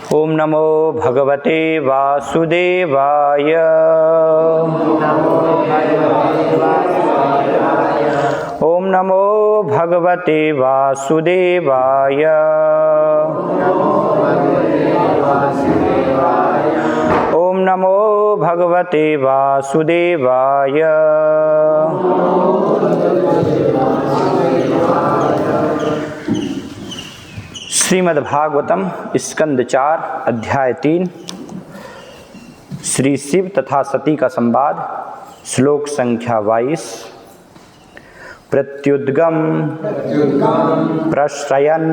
ओम नमो भगवते वासुदेवाय। ओम नमो भगवते वासुदेवाय। ओम नमो भगवते वासुदेवाय। श्रीमद्भागवतम स्कंद 4 अध्याय 3 श्री शिव तथा सती का संवाद। श्लोक संख्या 22। प्रत्युद्गम प्रश्रयन्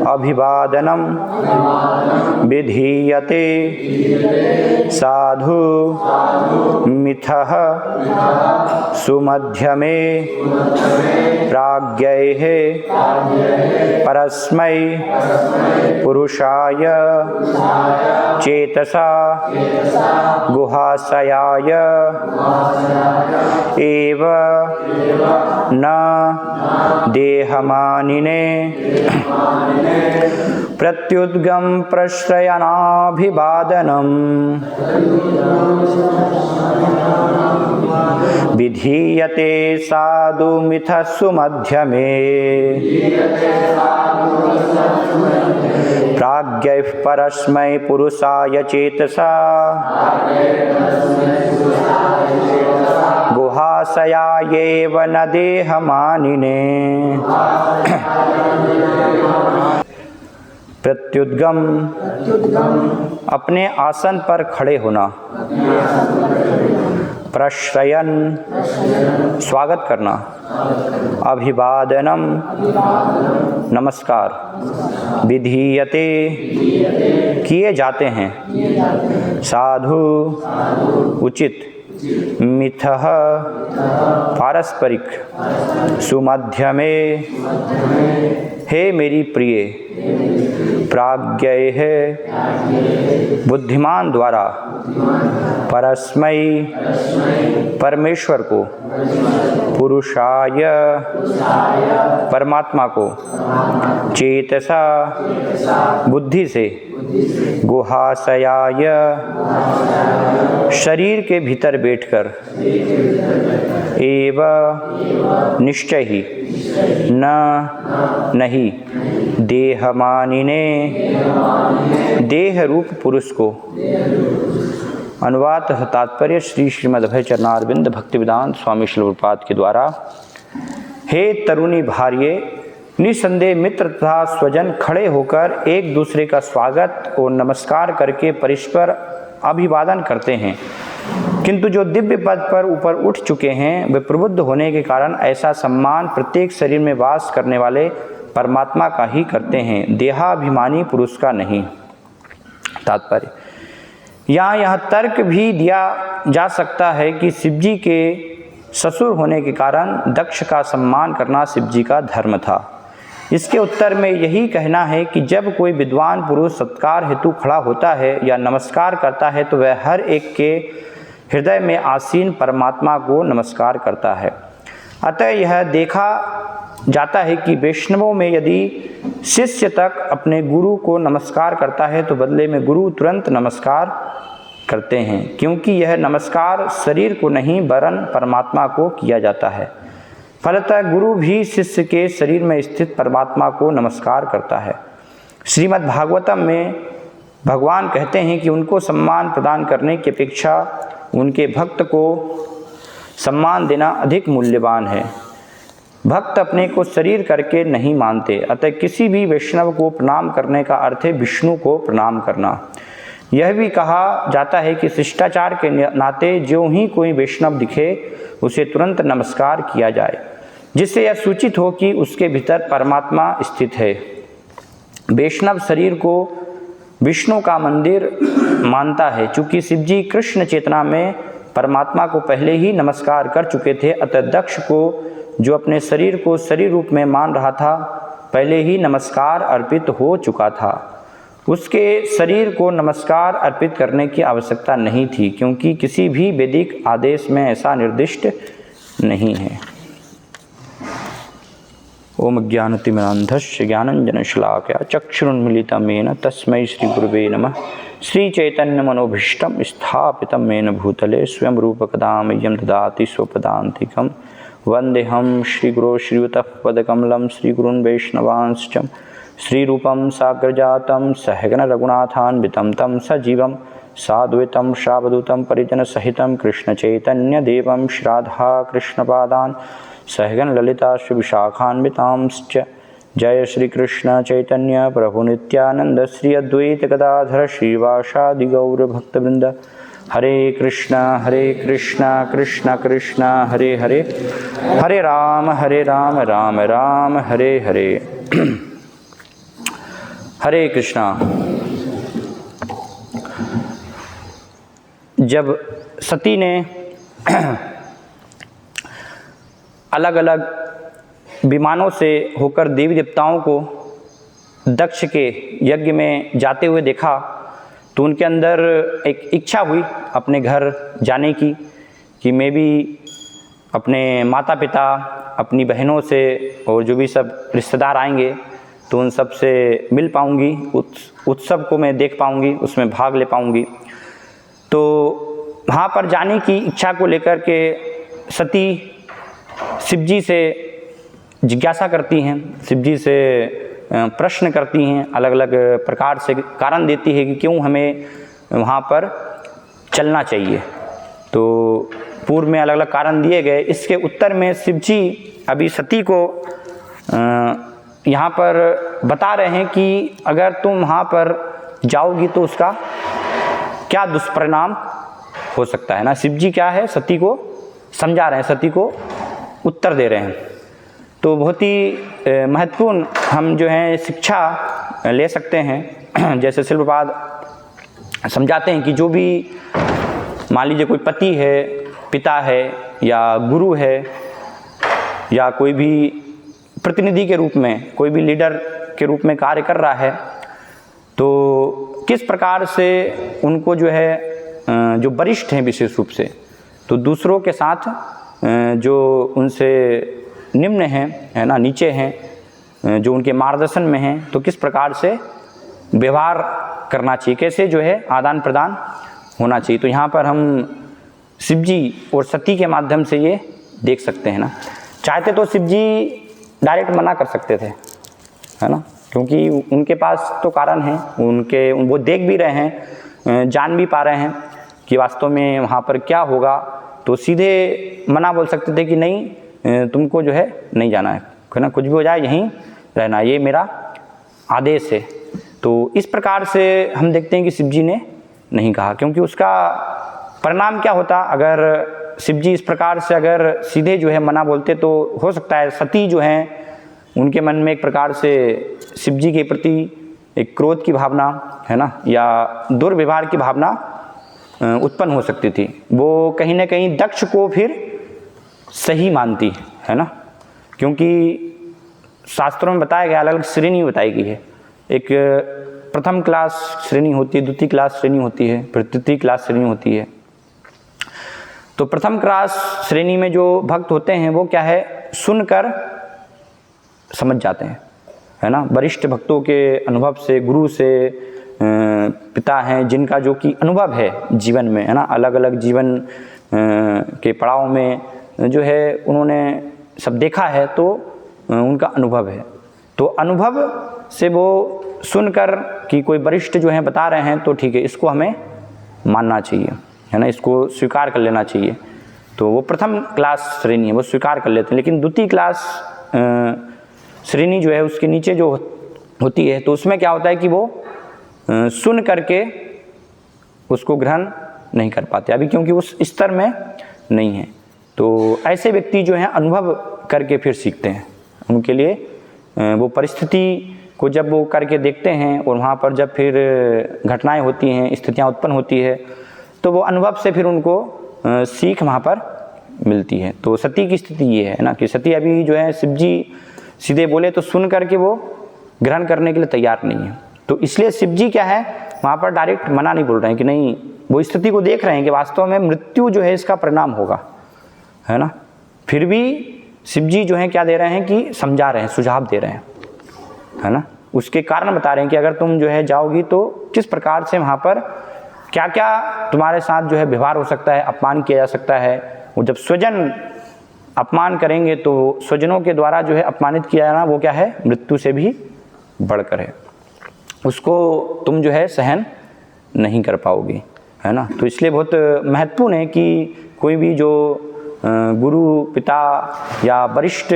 अभिवादनम विधीयते साधु मिथः सुमध्यमे प्राज्ञैः परस्मै पुरुषाय चेतसा गुहाशयाय एव न देहमानिने प्रत्युद्गम प्रश्रयणाभिवादनम विधीयते साधु मिथस्सु मध्यमे प्राज्ञैः परस्मै पुरुषाय चेतसा गुहाशयायैव न देहमानिने। प्रत्युद्गम अपने आसन पर खड़े होना। प्रश्रयन स्वागत करना। अभिवादनम नमस्कार। विधीयते किए जाते हैं। साधु उचित। मिथः पारस्परिक। सुमध्यमे हे मेरी प्रिय। प्राज्ञैः बुद्धिमान द्वारा। परस्मै परमेश्वर को। पुरुषाय परमात्मा को। चेतसा बुद्धि से। गुहाशयाय शरीर के भीतर बैठकर। एव निश्चय ही। न नहीं। देहमानिने देह रूप पुरुष को। अनुवाद तात्पर्य श्री श्रीमद्भय चरणारविंद भक्तिवेदांत स्वामी श्रील प्रभुपाद के द्वारा। हे तरुणी भार्ये, निसंदेह मित्र तथा स्वजन खड़े होकर एक दूसरे का स्वागत और नमस्कार करके परस्पर अभिवादन करते हैं, किंतु जो दिव्य पद पर ऊपर उठ चुके हैं वे प्रबुद्ध होने के कारण ऐसा सम्मान प्रत्येक शरीर में वास करने वाले परमात्मा का ही करते हैं, देहाभिमानी पुरुष का नहीं। तात्पर्य यह तर्क भी दिया जा सकता है कि शिवजी के ससुर होने के कारण दक्ष का सम्मान करना शिवजी का धर्म था। इसके उत्तर में यही कहना है कि जब कोई विद्वान पुरुष सत्कार हेतु खड़ा होता है या नमस्कार करता है तो वह हर एक के हृदय में आसीन परमात्मा को नमस्कार करता है। अतः यह देखा जाता है कि वैष्णवों में यदि शिष्य तक अपने गुरु को नमस्कार करता है तो बदले में गुरु तुरंत नमस्कार करते हैं, क्योंकि यह नमस्कार शरीर को नहीं वरन परमात्मा को किया जाता है। फलतः गुरु भी शिष्य के शरीर में स्थित परमात्मा को नमस्कार करता है। श्रीमद् भागवतम में भगवान कहते हैं कि उनको सम्मान प्रदान करने की अपेक्षा उनके भक्त को सम्मान देना अधिक मूल्यवान है। भक्त अपने को शरीर करके नहीं मानते, अतः किसी भी वैष्णव को प्रणाम करने का अर्थ है विष्णु को प्रणाम करना। यह भी कहा जाता है कि शिष्टाचार के नाते जो ही कोई वैष्णव दिखे उसे तुरंत नमस्कार किया जाए, जिससे यह सूचित हो कि उसके भीतर परमात्मा स्थित है। वैष्णव शरीर को विष्णु का मंदिर मानता है। चूँकि शिवजी कृष्ण चेतना में परमात्मा को पहले ही नमस्कार कर चुके थे, अतः दक्ष को जो अपने शरीर को शरीर रूप में मान रहा था पहले ही नमस्कार अर्पित हो चुका था। उसके शरीर को नमस्कार अर्पित करने की आवश्यकता नहीं थी, क्योंकि किसी भी वैदिक आदेश में ऐसा निर्दिष्ट नहीं है। ओम ज्ञानतिमिरान्धस्य ज्ञानञ्जनशलाकया चक्षुरुन्मीलितं येन तस्मै श्रीगुरुवे नमः। श्रीचैतन्यमनोभीष्टं स्थापितं येन भूतले स्वयं रूपकदा मह्यं ददाति स्वपदान्तिकं। वन्देऽहं श्रीगुरो श्रीयुतपदकमलं श्रीगुरून् वैष्णवांश्च श्रीरूपं साग्रजातं सहगण रघुनाथान्वितं तं सजीवं साद्वैतं सावधूतं परिजनसहितं कृष्णचैतन्यदेवं श्रीराधा कृष्णपादान् सहगण ललिता विशाखान्वितांश्च। जय श्री कृष्ण चैतन्य प्रभु नित्यानंद श्री अद्वैत गदाधर श्रीवासादि गौर भक्तवृंद। हरे कृष्णा कृष्णा कृष्णा हरे हरे, हरे राम राम राम हरे हरे। हरे कृष्णा। जब सती ने अलग अलग विमानों से होकर देवी देवताओं को दक्ष के यज्ञ में जाते हुए देखा तो उनके अंदर एक इच्छा हुई अपने घर जाने की, कि मैं भी अपने माता पिता, अपनी बहनों से और जो भी सब रिश्तेदार आएंगे तो उन सब से मिल पाऊंगी, उत्सव को मैं देख पाऊंगी, उसमें भाग ले पाऊंगी। तो वहाँ पर जाने की इच्छा को लेकर के सती शिव जी से जिज्ञासा करती हैं, शिव जी से प्रश्न करती हैं, अलग अलग प्रकार से कारण देती है कि क्यों हमें वहाँ पर चलना चाहिए। तो पूर्व में अलग अलग कारण दिए गए, इसके उत्तर में शिव जी अभी सती को यहाँ पर बता रहे हैं कि अगर तुम वहाँ पर जाओगी तो उसका क्या दुष्परिणाम हो सकता है ना। शिव जी क्या है, सती को समझा रहे हैं, सती को उत्तर दे रहे हैं। तो बहुत ही महत्वपूर्ण हम जो है शिक्षा ले सकते हैं। जैसे शिल प्रभुपाद समझाते हैं कि जो भी मान लीजिए कोई पति है, पिता है या गुरु है या कोई भी प्रतिनिधि के रूप में, कोई भी लीडर के रूप में कार्य कर रहा है, तो किस प्रकार से उनको जो है जो वरिष्ठ हैं विशेष रूप से, तो दूसरों के साथ जो उनसे निम्न हैं, है ना, नीचे हैं, जो उनके मार्गदर्शन में हैं, तो किस प्रकार से व्यवहार करना चाहिए, कैसे जो है आदान प्रदान होना चाहिए। तो यहाँ पर हम शिव जी और सती के माध्यम से ये देख सकते हैं ना। चाहते तो शिव जी डायरेक्ट मना कर सकते थे, है ना, क्योंकि उनके पास तो कारण है, वो देख भी रहे हैं, जान भी पा रहे हैं कि वास्तव में वहाँ पर क्या होगा। तो सीधे मना बोल सकते थे कि नहीं, तुमको जो है नहीं जाना है ना, कुछ भी हो जाए यहीं रहना, ये मेरा आदेश है। तो इस प्रकार से हम देखते हैं कि शिव जी ने नहीं कहा, क्योंकि उसका परिणाम क्या होता, अगर शिव जी इस प्रकार से अगर सीधे जो है मना बोलते तो हो सकता है सती जो हैं उनके मन में एक प्रकार से शिव जी के प्रति एक क्रोध की भावना, है ना, या दुर्व्यवहार की भावना उत्पन्न हो सकती थी। वो कहीं ना कहीं दक्ष को फिर सही मानती है ना, क्योंकि शास्त्रों में बताया गया, अलग अलग श्रेणी बताई गई है। एक प्रथम क्लास श्रेणी होती है, द्वितीय क्लास श्रेणी होती है, फिर तृतीय क्लास श्रेणी होती है। तो प्रथम क्लास श्रेणी में जो भक्त होते हैं वो क्या है, सुनकर समझ जाते हैं, है ना, वरिष्ठ भक्तों के अनुभव से, गुरु से, पिता हैं जिनका जो कि अनुभव है जीवन में, है ना, अलग अलग जीवन के पड़ाव में जो है उन्होंने सब देखा है, तो उनका अनुभव है। तो अनुभव से वो सुनकर कि कोई वरिष्ठ जो हैं बता रहे हैं तो ठीक है, इसको हमें मानना चाहिए, है ना, इसको स्वीकार कर लेना चाहिए। तो वो प्रथम क्लास श्रेणी है, वो स्वीकार कर लेते हैं। लेकिन द्वितीय क्लास श्रेणी जो है उसके नीचे जो होती है, तो उसमें क्या होता है कि वो सुन करके उसको ग्रहण नहीं कर पाते अभी, क्योंकि उस स्तर में नहीं है। तो ऐसे व्यक्ति जो हैं अनुभव करके फिर सीखते हैं। उनके लिए वो परिस्थिति को जब वो करके देखते हैं और वहाँ पर जब फिर घटनाएं होती हैं, स्थितियाँ उत्पन्न होती है, तो वो अनुभव से फिर उनको सीख वहाँ पर मिलती है। तो सती की स्थिति ये है ना कि सती अभी जो है शिव जी सीधे बोले तो सुन करके वो ग्रहण करने के लिए तैयार नहीं है। तो इसलिए शिव जी क्या है, वहाँ पर डायरेक्ट मना नहीं बोल रहे हैं कि नहीं, वो स्थिति को देख रहे हैं कि वास्तव में मृत्यु जो है इसका परिणाम होगा, है ना। फिर भी शिव जी जो हैं क्या दे रहे हैं कि समझा रहे हैं, सुझाव दे रहे हैं, है ना। उसके कारण बता रहे हैं कि अगर तुम जो है जाओगी तो किस प्रकार से वहाँ पर क्या क्या तुम्हारे साथ जो है व्यवहार हो सकता है, अपमान किया जा सकता है। वो जब स्वजन अपमान करेंगे तो स्वजनों के द्वारा जो है अपमानित किया जाना वो क्या है, मृत्यु से भी बढ़कर है, उसको तुम जो है सहन नहीं कर पाओगे, है ना। तो इसलिए बहुत महत्वपूर्ण है कि कोई भी जो गुरु पिता या वरिष्ठ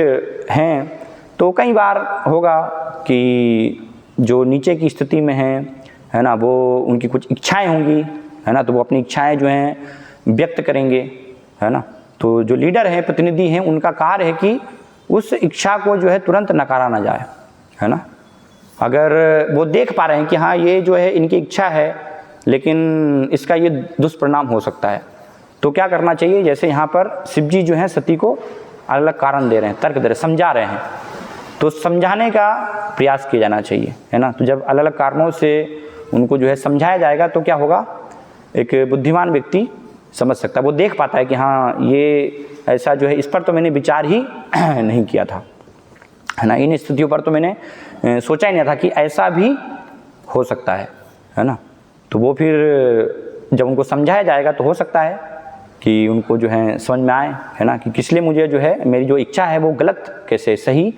हैं, तो कई बार होगा कि जो नीचे की स्थिति में है ना, वो उनकी कुछ इच्छाएं होंगी, है ना, तो वो अपनी इच्छाएं जो हैं व्यक्त करेंगे, है ना। तो जो लीडर हैं, प्रतिनिधि हैं, उनका कार्य है कि उस इच्छा को जो है तुरंत नकारा ना जाए, है ना। अगर वो देख पा रहे हैं कि हाँ ये जो है इनकी इच्छा है लेकिन इसका ये दुष्परिणाम हो सकता है, तो क्या करना चाहिए। जैसे यहाँ पर शिव जी जो हैं सती को अलग अलग कारण दे रहे हैं, तर्क दे रहे हैं, समझा रहे हैं, तो समझाने का प्रयास किया जाना चाहिए, है ना। तो जब अलग अलग कारणों से उनको जो है समझाया जाएगा तो क्या होगा, एक बुद्धिमान व्यक्ति समझ सकता है, वो देख पाता है कि हाँ ये ऐसा जो है इस पर तो मैंने विचार ही नहीं किया था, है ना, इन स्थितियों पर तो मैंने सोचा ही नहीं था कि ऐसा भी हो सकता है ना। तो वो फिर जब उनको समझाया जाएगा तो हो सकता है कि उनको जो है समझ में आए, है ना, कि किस लिए मुझे जो है मेरी जो इच्छा है वो गलत कैसे, सही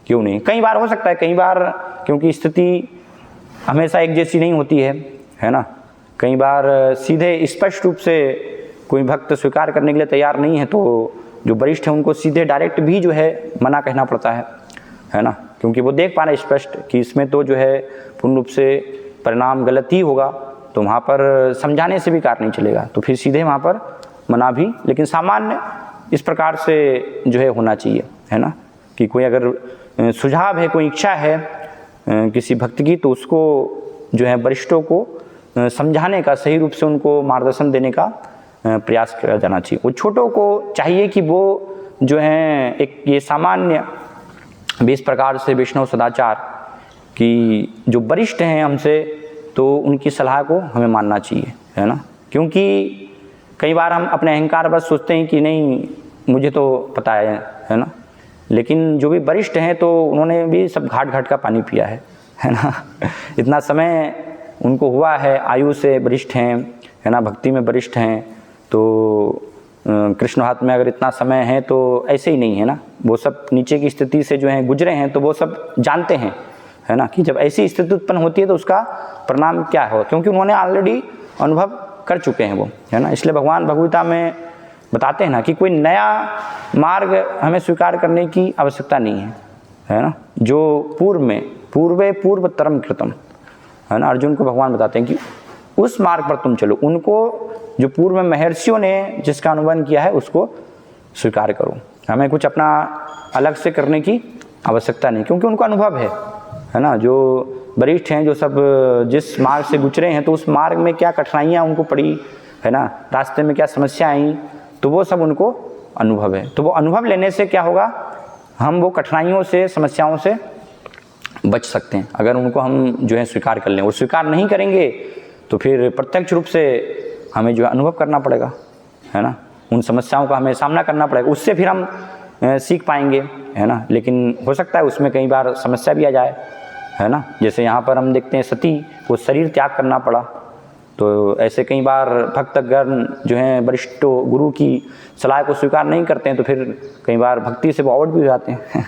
क्यों नहीं। कई बार हो सकता है, कई बार क्योंकि स्थिति हमेशा एक जैसी नहीं होती है ना। कई बार सीधे स्पष्ट रूप से कोई भक्त स्वीकार करने के लिए तैयार नहीं है तो जो वरिष्ठ हैं उनको सीधे डायरेक्ट भी जो है मना कहना पड़ता है ना, क्योंकि वो देख पा रहे स्पष्ट कि इसमें तो जो है पूर्ण रूप से परिणाम गलत ही होगा, तो वहाँ पर समझाने से भी कार्य नहीं चलेगा, तो फिर सीधे वहाँ पर मना भी। लेकिन सामान्य इस प्रकार से जो है होना चाहिए, है ना, कि कोई अगर सुझाव है, कोई इच्छा है किसी भक्त की, तो उसको जो है वरिष्ठों को समझाने का, सही रूप से उनको मार्गदर्शन देने का प्रयास किया जाना चाहिए। वो छोटों को चाहिए कि वो जो है एक ये सामान्य भी इस प्रकार से वैष्णव सदाचार कि जो वरिष्ठ हैं हमसे, तो उनकी सलाह को हमें मानना चाहिए, है ना। क्योंकि कई बार हम अपने अहंकार बस सोचते हैं कि नहीं मुझे तो पता है ना, लेकिन जो भी वरिष्ठ हैं तो उन्होंने भी सब घाट घाट का पानी पिया है ना। इतना समय उनको हुआ है, आयु से वरिष्ठ हैं, है ना, भक्ति में वरिष्ठ हैं, तो कृष्ण हाथ में अगर इतना समय है तो ऐसे ही नहीं है ना, वो सब नीचे की स्थिति से जो है गुजरे हैं, तो वो सब जानते हैं, है ना, कि जब ऐसी स्थिति उत्पन्न होती है तो उसका परिणाम क्या हो, क्योंकि उन्होंने ऑलरेडी अनुभव कर चुके हैं वो, है ना। इसलिए भगवान भगवता में बताते हैं ना कि कोई नया मार्ग हमें स्वीकार करने की आवश्यकता नहीं है ना। जो पूर्वतरम कृतम, है ना, अर्जुन को भगवान बताते हैं कि उस मार्ग पर तुम चलो, उनको जो पूर्व में महर्षियों ने जिसका अनुबंध किया है उसको स्वीकार करो। हमें कुछ अपना अलग से करने की आवश्यकता नहीं, क्योंकि उनको अनुभव है ना। जो वरिष्ठ हैं, जो सब जिस मार्ग से गुजरे हैं, तो उस मार्ग में क्या कठिनाइयाँ उनको पड़ी, है ना, रास्ते में क्या समस्या आई, तो वो सब उनको अनुभव है। तो वो अनुभव लेने से क्या होगा, हम वो कठिनाइयों से, समस्याओं से बच सकते हैं, अगर उनको हम जो है स्वीकार कर लें। वो स्वीकार नहीं करेंगे तो फिर प्रत्यक्ष रूप से हमें जो है अनुभव करना पड़ेगा, है ना, उन समस्याओं का हमें सामना करना पड़ेगा, उससे फिर हम सीख पाएंगे, है ना। लेकिन हो सकता है उसमें कई बार समस्या भी आ जाए, है ना। जैसे यहाँ पर हम देखते हैं सती को शरीर त्याग करना पड़ा, तो ऐसे कई बार भक्तगण जो हैं वरिष्ठ गुरु की सलाह को स्वीकार नहीं करते हैं, तो फिर कई बार भक्ति से वो आउट भी हो जाते हैं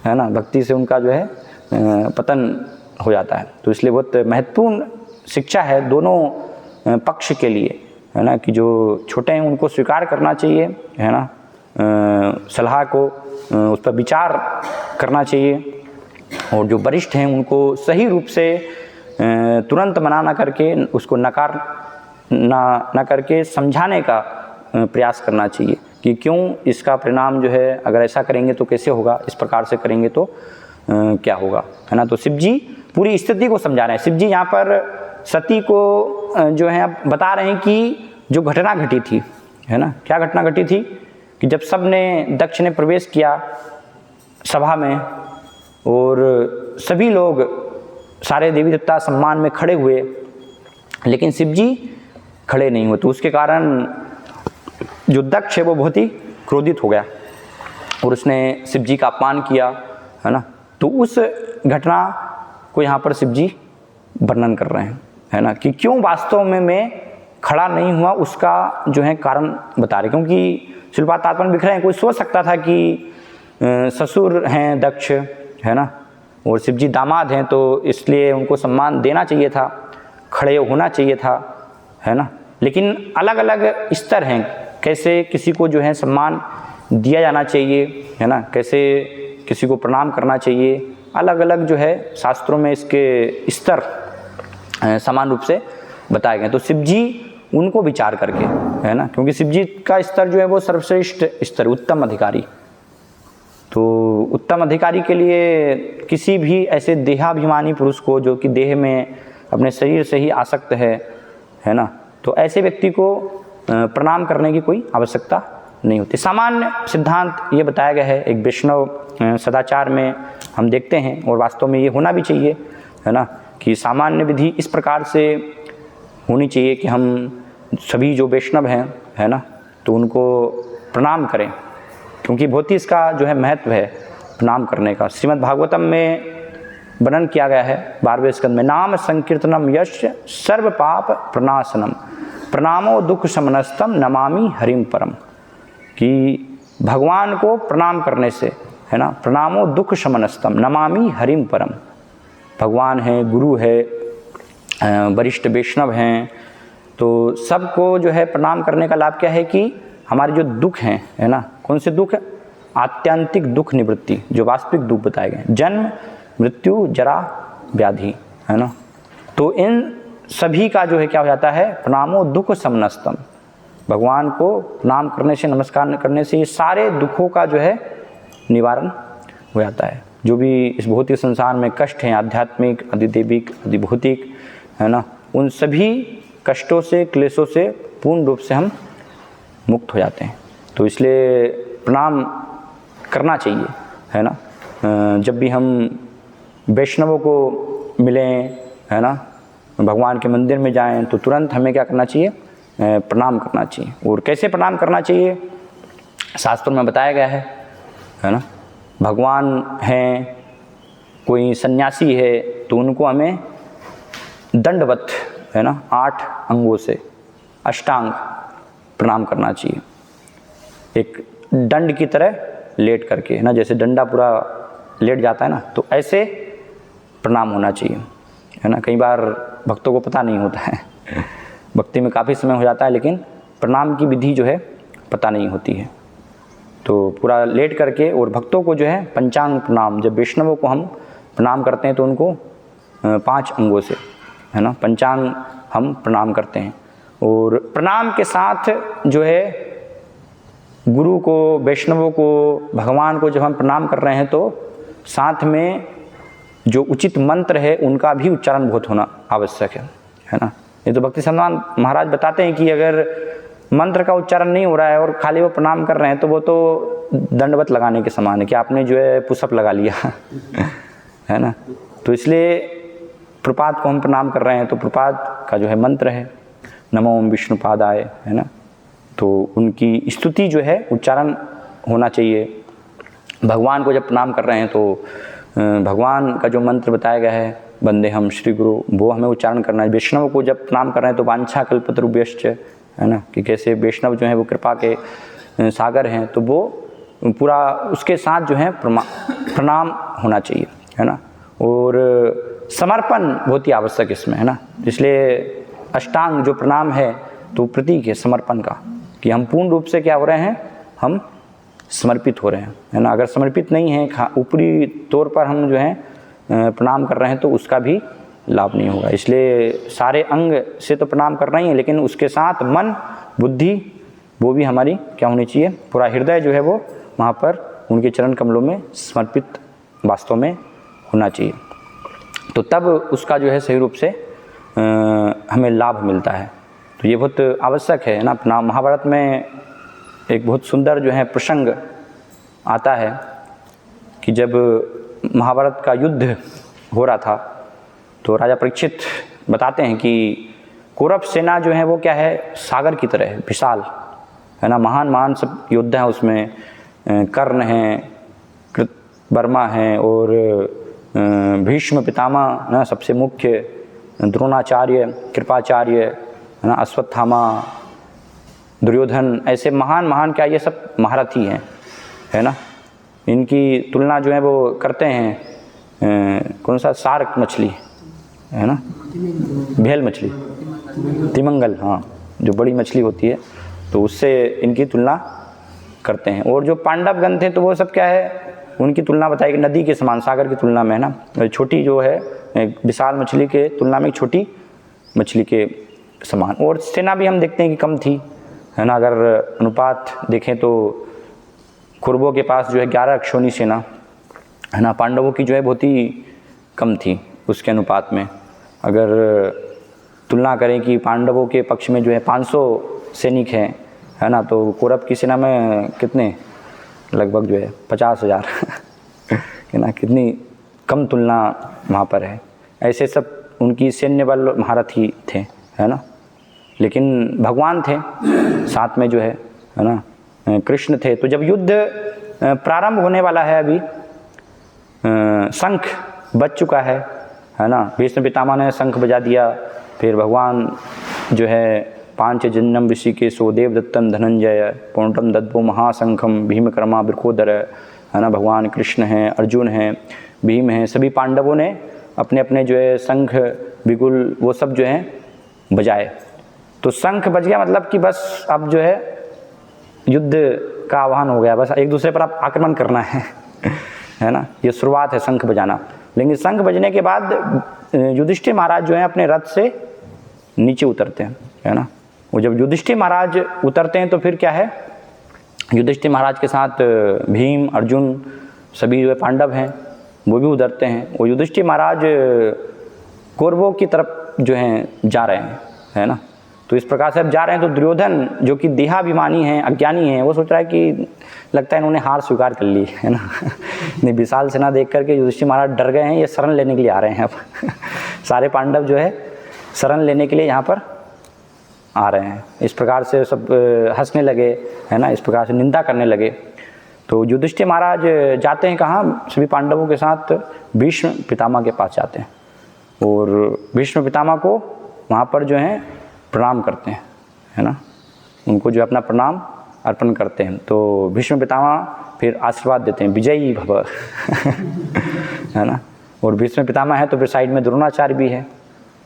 है ना, भक्ति से उनका जो है पतन हो जाता है। तो इसलिए बहुत महत्वपूर्ण शिक्षा है दोनों पक्ष के लिए, है ना, कि जो छोटे हैं उनको स्वीकार करना चाहिए, है ना, सलाह को उस पर विचार करना चाहिए, और जो वरिष्ठ हैं उनको सही रूप से तुरंत मना ना करके, उसको नकार ना करके समझाने का प्रयास करना चाहिए कि क्यों इसका परिणाम जो है, अगर ऐसा करेंगे तो कैसे होगा, इस प्रकार से करेंगे तो क्या होगा, है ना। तो शिव जी पूरी स्थिति को समझा रहे हैं। शिव जी यहाँ पर सती को जो है बता रहे हैं कि जो घटना घटी थी, है ना, क्या घटना घटी थी कि जब सब ने, दक्ष ने प्रवेश किया सभा में और सभी लोग, सारे देवी देवता सम्मान में खड़े हुए, लेकिन शिव जी खड़े नहीं हुए, तो उसके कारण जो दक्ष है वो बहुत ही क्रोधित हो गया, और उसने शिव जी का अपमान किया, है ना। तो उस घटना को यहाँ पर शिव जी वर्णन कर रहे हैं, है ना, कि क्यों वास्तव में मैं खड़ा नहीं हुआ, उसका जो है कारण बता रहे। क्योंकि शिलपाद तात्पर्य लिख रहे हैं, कोई सोच सकता था कि ससुर हैं दक्ष, है ना, और शिव जी दामाद हैं, तो इसलिए उनको सम्मान देना चाहिए था, खड़े होना चाहिए था, है ना। लेकिन अलग अलग स्तर हैं, कैसे किसी को जो है सम्मान दिया जाना चाहिए, है ना, कैसे किसी को प्रणाम करना चाहिए, अलग अलग जो है शास्त्रों में इसके स्तर समान रूप से बताए गए। तो शिव जी उनको विचार करके, है ना, क्योंकि शिव जी का स्तर जो है वो सर्वश्रेष्ठ स्तर, उत्तम अधिकारी। तो उत्तम अधिकारी के लिए किसी भी ऐसे देहाभिमानी पुरुष को जो कि देह में अपने शरीर से ही आसक्त है ना, तो ऐसे व्यक्ति को प्रणाम करने की कोई आवश्यकता नहीं होती। सामान्य सिद्धांत ये बताया गया है, एक वैष्णव सदाचार में हम देखते हैं, और वास्तव में ये होना भी चाहिए, है ना, कि सामान्य विधि इस प्रकार से होनी चाहिए कि हम सभी जो वैष्णव हैं, है ना, तो उनको प्रणाम करें, क्योंकि बहुत ही इसका जो है महत्व है प्रणाम करने का। श्रीमद् भागवतम में वर्णन किया गया है 12वें स्कंद में, नाम संकीर्तनम यश सर्व पाप प्रणाशनम प्रणामो दुख शमनस्तम नमामि हरिम परम, कि भगवान को प्रणाम करने से, है ना, प्रणामो दुख शमनस्तम नमामि हरिम परम, भगवान है, गुरु है, वरिष्ठ वैष्णव हैं, तो सबको जो है प्रणाम करने का लाभ क्या है कि हमारे जो दुख हैं, है ना, कौन से दुख, आत्यंतिक दुख निवृत्ति, जो वास्तविक दुख बताए गए, जन्म मृत्यु जरा व्याधि, है ना, तो इन सभी का जो है क्या हो जाता है, प्रणामो दुख शमनस्तम, भगवान को प्रणाम करने से, नमस्कार करने से ये सारे दुखों का जो है निवारण हो जाता है। जो भी इस भौतिक संसार में कष्ट हैं, आध्यात्मिक, अधिदैविक, अधिभौतिक, है ना, उन सभी कष्टों से, क्लेशों से पूर्ण रूप से हम मुक्त हो जाते हैं। तो इसलिए प्रणाम करना चाहिए, है ना। जब भी हम वैष्णवों को मिलें, है ना, भगवान के मंदिर में जाएं, तो तुरंत हमें क्या करना चाहिए, प्रणाम करना चाहिए। और कैसे प्रणाम करना चाहिए, शास्त्रों में बताया गया है ना। भगवान हैं, कोई सन्यासी है, तो उनको हमें दंडवत, है ना, 8 अंगों से अष्टांग प्रणाम करना चाहिए, एक दंड की तरह लेट करके, है ना, जैसे डंडा पूरा लेट जाता है ना, तो ऐसे प्रणाम होना चाहिए, है ना। कई बार भक्तों को पता नहीं होता है, भक्ति में काफ़ी समय हो जाता है, लेकिन प्रणाम की विधि जो है पता नहीं होती है। तो पूरा लेट करके, और भक्तों को जो है पंचांग प्रणाम, जब वैष्णवों को हम प्रणाम करते हैं तो उनको 5 अंगों से, है ना, पंचांग हम प्रणाम करते हैं। और प्रणाम के साथ जो है गुरु को, वैष्णवों को, भगवान को जब हम प्रणाम कर रहे हैं तो साथ में जो उचित मंत्र है उनका भी उच्चारण बहुत होना आवश्यक है ना। ये तो भक्ति सम्मान महाराज बताते हैं कि अगर मंत्र का उच्चारण नहीं हो रहा है और खाली वो प्रणाम कर रहे हैं तो वो तो दंडवत लगाने के समान है कि आपने जो है पुशअप लगा लिया है ना। तो इसलिए प्रपाद को हम प्रणाम कर रहे हैं तो प्रपाद का जो है मंत्र है नमो ओम विष्णुपादाय, है ना। तो उनकी स्तुति जो है उच्चारण होना चाहिए। भगवान को जब प्रणाम कर रहे हैं तो भगवान का जो मंत्र बताया गया है वंदे हम श्री गुरु, वो हमें उच्चारण करना है। वैष्णव को जब प्रणाम कर रहे हैं तो वांछा कल्पतरुभ्यश्च, है ना, कि कैसे वैष्णव जो है वो कृपा के सागर हैं, तो वो पूरा उसके साथ जो है प्रणाम होना चाहिए, है ना। और समर्पण बहुत ही आवश्यक इसमें, है ना। इसलिए अष्टांग जो प्रणाम है तो प्रतीक है समर्पण का, कि हम पूर्ण रूप से क्या हो रहे हैं, हम समर्पित हो रहे हैं, है ना। अगर समर्पित नहीं है, ऊपरी तौर पर हम जो है प्रणाम कर रहे हैं तो उसका भी लाभ नहीं होगा। इसलिए सारे अंग से तो प्रणाम करना ही है, लेकिन उसके साथ मन बुद्धि वो भी हमारी क्या होनी चाहिए, पूरा हृदय जो है वो वहाँ पर उनके चरण कमलों में समर्पित वास्तव में होना चाहिए। तो तब उसका जो है सही रूप से हमें लाभ मिलता है। तो ये बहुत आवश्यक है ना। प्रणाम महाभारत में एक बहुत सुंदर जो है प्रसंग आता है कि जब महाभारत का युद्ध हो रहा था तो राजा परीक्षित बताते हैं कि कौरव सेना जो है वो क्या है, सागर की तरह है, विशाल, है ना। महान महान सब योद्धा हैं उसमें, कर्ण हैं, कृतवर्मा हैं और भीष्म पितामह ना सबसे मुख्य, द्रोणाचार्य, कृपाचार्य है ना, अश्वत्थामा, दुर्योधन, ऐसे महान महान क्या ये सब महारथी हैं, है ना। इनकी तुलना जो है वो करते हैं कौन सा शार्क मछली है ना, भेल मछली, तिमंगल, हाँ, जो बड़ी मछली होती है, तो उससे इनकी तुलना करते हैं। और जो पांडवगण थे तो वो सब क्या है, उनकी तुलना बताई कि नदी के समान, सागर की तुलना में है ना, छोटी जो है विशाल मछली के तुलना में छोटी मछली के समान। और सेना भी हम देखते हैं कि कम थी, है ना। अगर अनुपात देखें तो कौरवों के पास जो है 11 अक्षौणी सेना, है ना, पांडवों की जो है बहुत ही कम थी उसके अनुपात में। अगर तुलना करें कि पांडवों के पक्ष में जो है 500 सैनिक हैं, है ना, तो कौरव की सेना में कितने, लगभग जो है 50,000 है ना, कितनी कम तुलना वहाँ पर है। ऐसे सब उनकी सैन्य बल महारथी थे, है ना। लेकिन भगवान थे साथ में जो है ना, कृष्ण थे। तो जब युद्ध प्रारंभ होने वाला है, अभी शंख बज चुका है ना, भीष्म पितामह ने शंख बजा दिया, फिर भगवान जो है पांचजन्यम ऋषिकेशो देवदत्तम धनंजय पौंड्रम दद्भो महाशंखम भीमकर्मा वृकोदर, है ना। भगवान कृष्ण हैं, अर्जुन हैं, भीम हैं, सभी पांडवों ने अपने अपने जो है शंख बिगुल वो सब जो हैं बजाए। तो शंख बज गया मतलब कि बस अब जो है युद्ध का आह्वान हो गया, बस एक दूसरे पर आप आक्रमण करना है ना, ये शुरुआत है शंख बजाना। लेकिन शंख बजने के बाद युधिष्ठिर महाराज जो हैं अपने रथ से नीचे उतरते हैं, है ना। वो जब युधिष्ठिर महाराज उतरते हैं तो फिर क्या है, युधिष्ठिर महाराज के साथ भीम, अर्जुन, सभी जो है पांडव हैं वो भी उतरते हैं। और युधिष्ठिर महाराज कौरवों की तरफ जो हैं जा रहे हैं, है ना। तो इस प्रकार से अब जा रहे हैं तो दुर्योधन जो कि देहाभिमानी हैं, अज्ञानी हैं, वो सोच रहा है कि लगता है इन्होंने हार स्वीकार कर ली, है ना। नहीं, विशाल सेना देख करके युधिष्ठिर महाराज डर गए हैं, ये शरण लेने के लिए आ रहे हैं अब सारे पांडव जो है शरण लेने के लिए यहाँ पर आ रहे हैं। इस प्रकार से सब हंसने लगे, है ना, इस प्रकार से निंदा करने लगे। तो युधिष्ठिर महाराज जाते हैं कहाँ, सभी पांडवों के साथ भीष्म पितामह के पास जाते हैं और भीष्म पितामह को वहाँ पर जो है प्रणाम करते हैं, है ना, उनको जो अपना प्रणाम अर्पण करते हैं। तो भीष्म पितामह फिर आशीर्वाद देते हैं, विजयी भव है ना। और भीष्म पितामह है तो फिर साइड में द्रोणाचार्य भी है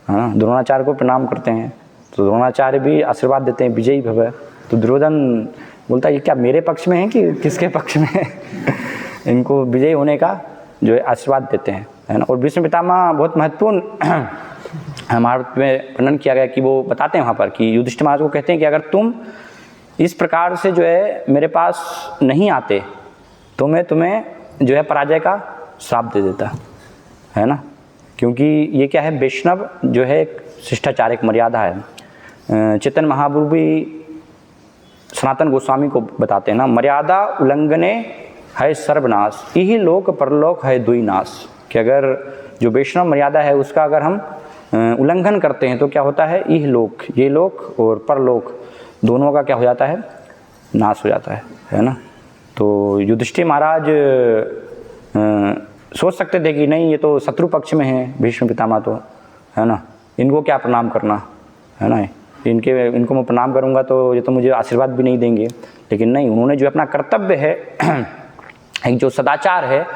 ना, द्रोणाचार्य को प्रणाम करते हैं, तो द्रोणाचार्य भी आशीर्वाद देते हैं, विजयी भव। तो दुर्योधन बोलता है ये क्या मेरे पक्ष में है कि किसके पक्ष में है इनको विजयी होने का जो है आशीर्वाद देते हैं, है ना। और भीष्म पितामह बहुत महत्वपूर्ण महाभारत में वर्णन किया गया कि वो बताते हैं वहाँ पर कि युधिष्ठिर महाराज को कहते हैं कि अगर तुम इस प्रकार से जो है मेरे पास नहीं आते तो मैं तुम्हें जो है पराजय का श्राप दे देता, है ना। क्योंकि ये क्या है, वैष्णव जो है एक शिष्टाचार, एक मर्यादा है। चेतन महाप्रभु भी सनातन गोस्वामी को बताते हैं ना, मर्यादा उल्लंघने है सर्वनाश, यही लोक परलोक है दुई नाश। कि अगर जो वैष्णव मर्यादा है उसका अगर हम उल्लंघन करते हैं तो क्या होता है, यह लोक, ये लोक और परलोक दोनों का क्या हो जाता है, नाश हो जाता है ना। तो युधिष्ठिर महाराज सोच सकते थे कि नहीं ये तो शत्रु पक्ष में है भीष्म पितामह, तो है ना, इनको क्या प्रणाम करना, है ना, इनको मैं प्रणाम करूंगा तो ये तो मुझे आशीर्वाद भी नहीं देंगे। लेकिन नहीं, उन्होंने जो अपना कर्तव्य है एक जो सदाचार है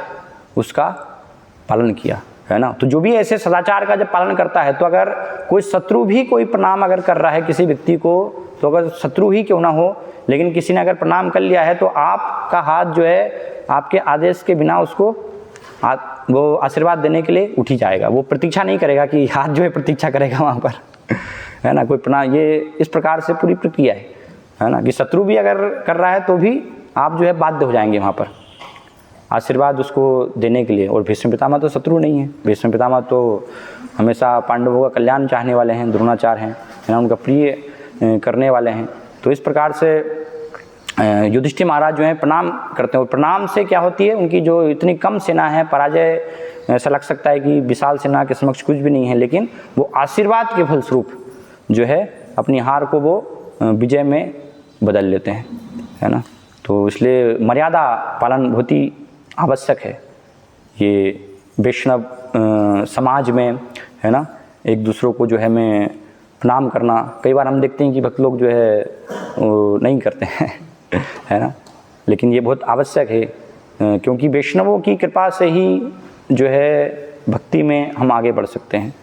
उसका पालन किया, है ना। तो जो भी ऐसे सदाचार का जब पालन करता है तो अगर कोई शत्रु भी कोई प्रणाम अगर कर रहा है किसी व्यक्ति को, तो अगर शत्रु ही क्यों ना हो, लेकिन किसी ने अगर प्रणाम कर लिया है तो आपका हाथ जो है आपके आदेश के बिना उसको वो आशीर्वाद देने के लिए उठ ही जाएगा। वो प्रतीक्षा नहीं करेगा कि हाथ जो है प्रतीक्षा करेगा वहाँ पर, है ना। कोई प्रणाम, ये इस प्रकार से पूरी प्रक्रिया है ना, कि शत्रु भी अगर कर रहा है तो भी आप जो है बाध्य हो जाएंगे वहाँ पर आशीर्वाद उसको देने के लिए। और भीष्म पितामह तो शत्रु नहीं है, भीष्म पितामह तो हमेशा पांडवों का कल्याण चाहने वाले हैं, द्रोणाचार्य हैं, है ना, उनका प्रिय करने वाले हैं। तो इस प्रकार से युधिष्ठिर महाराज जो है प्रणाम करते हैं। और प्रणाम से क्या होती है, उनकी जो इतनी कम सेना है, पराजय ऐसा लग सकता है कि विशाल सेना के समक्ष कुछ भी नहीं है, लेकिन वो आशीर्वाद के फलस्वरूप जो है अपनी हार को वो विजय में बदल लेते हैं, है ना। तो इसलिए मर्यादा पालन बहुत ही आवश्यक है। ये वैष्णव समाज में है ना, एक दूसरों को जो है हमें प्रणाम करना, कई बार हम देखते हैं कि भक्त लोग जो है वो नहीं करते हैं है ना, लेकिन ये बहुत आवश्यक है, क्योंकि वैष्णवों की कृपा से ही जो है भक्ति में हम आगे बढ़ सकते हैं,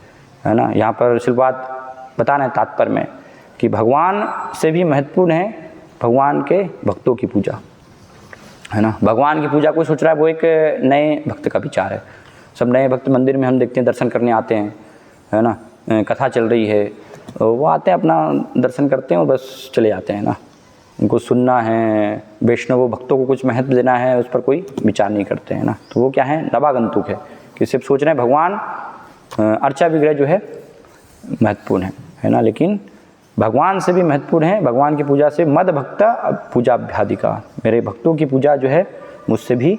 है ना। यहाँ पर शुरुआत बता रहे हैं तात्पर्य में कि भगवान से भी महत्वपूर्ण है भगवान के भक्तों की पूजा, है ना। भगवान की पूजा कोई सोच रहा है वो एक नए भक्त का विचार है। सब नए भक्त मंदिर में हम देखते हैं दर्शन करने आते हैं, है ना, कथा चल रही है, वो आते हैं अपना दर्शन करते हैं और बस चले जाते हैं ना। उनको सुनना है, वैष्णव भक्तों को कुछ महत्व देना है, उस पर कोई विचार नहीं करते हैं ना। तो वो क्या है, नवागंतुक है, कि सिर्फ सोच रहे हैं भगवान अर्चा विग्रह जो है महत्वपूर्ण है ना। लेकिन भगवान से भी महत्वपूर्ण है, भगवान की पूजा से मद भक्त पूजाभ्यादिका, मेरे भक्तों की पूजा जो है मुझसे भी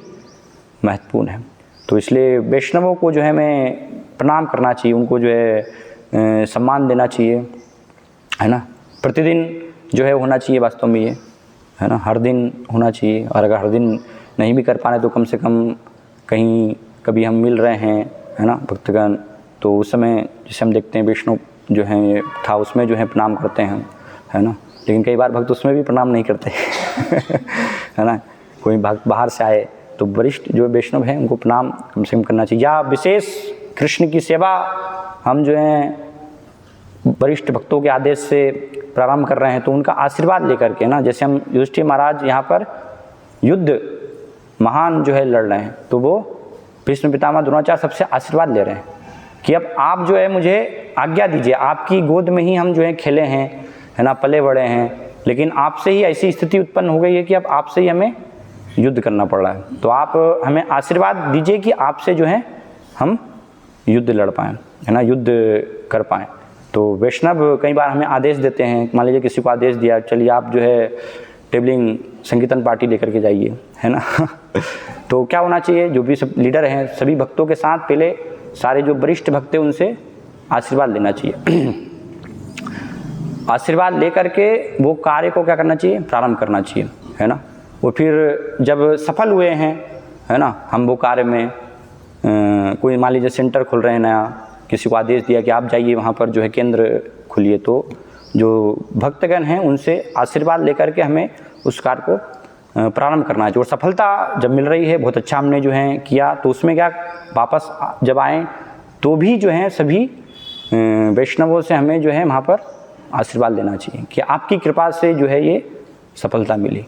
महत्वपूर्ण है। तो इसलिए वैष्णवों को जो है हमें प्रणाम करना चाहिए, उनको जो है सम्मान देना चाहिए, है ना। प्रतिदिन जो है होना चाहिए वास्तव में ये, है ना, हर दिन होना चाहिए। और अगर हर दिन नहीं भी कर पा रहे तो कम से कम कहीं कभी हम मिल रहे हैं, है ना, भक्तगण, तो उस समय जैसे हम देखते हैं वैष्णव जो है था उसमें जो है प्रणाम करते हैं, है ना। लेकिन कई बार भक्त उसमें भी प्रणाम नहीं करते है ना। कोई भक्त बाहर से आए तो वरिष्ठ जो वैष्णव हैं उनको प्रणाम कम से कम करना चाहिए। या विशेष कृष्ण की सेवा हम जो हैं वरिष्ठ भक्तों के आदेश से प्रारंभ कर रहे हैं तो उनका आशीर्वाद लेकर के ना, जैसे हम युधिष्ठिर महाराज यहाँ पर युद्ध महान जो है लड़ रहे हैं, तो वो भीष्म पितामह द्रोणाचार्य सबसे आशीर्वाद ले रहे हैं कि अब आप जो है मुझे आज्ञा दीजिए, आपकी गोद में ही हम जो है खेले हैं, है ना, पले बड़े हैं, लेकिन आपसे ही ऐसी स्थिति उत्पन्न हो गई है कि अब आपसे ही हमें युद्ध करना पड़ रहा है। तो आप हमें आशीर्वाद दीजिए कि आपसे जो है हम युद्ध लड़ पाएँ, है ना, युद्ध कर पाएँ। तो वैष्णव कई बार हमें आदेश देते हैं, मान लीजिए किसी को आदेश दिया, चलिए आप जो है टेबलिंग संकीर्तन पार्टी लेकर के जाइए, है ना तो क्या होना चाहिए, जो भी सब लीडर हैं सभी भक्तों के साथ पहले सारे जो वरिष्ठ भक्त हैं उनसे आशीर्वाद लेना चाहिए आशीर्वाद लेकर के वो कार्य को क्या करना चाहिए, प्रारंभ करना चाहिए, है ना। वो फिर जब सफल हुए हैं, है ना, हम वो कार्य में कोई मान लीजिए सेंटर खुल रहे हैं नया, किसी को आदेश दिया कि आप जाइए वहाँ पर जो है केंद्र खुलिए, तो जो भक्तगण हैं उनसे आशीर्वाद लेकर के हमें उस कार्य को प्रारंभ करना है। और सफलता जब मिल रही है, बहुत अच्छा हमने जो है किया, तो उसमें क्या वापस जब आएँ तो भी जो है सभी वैष्णवों से हमें जो है वहाँ पर आशीर्वाद लेना चाहिए कि आपकी कृपा से जो है ये सफलता मिली।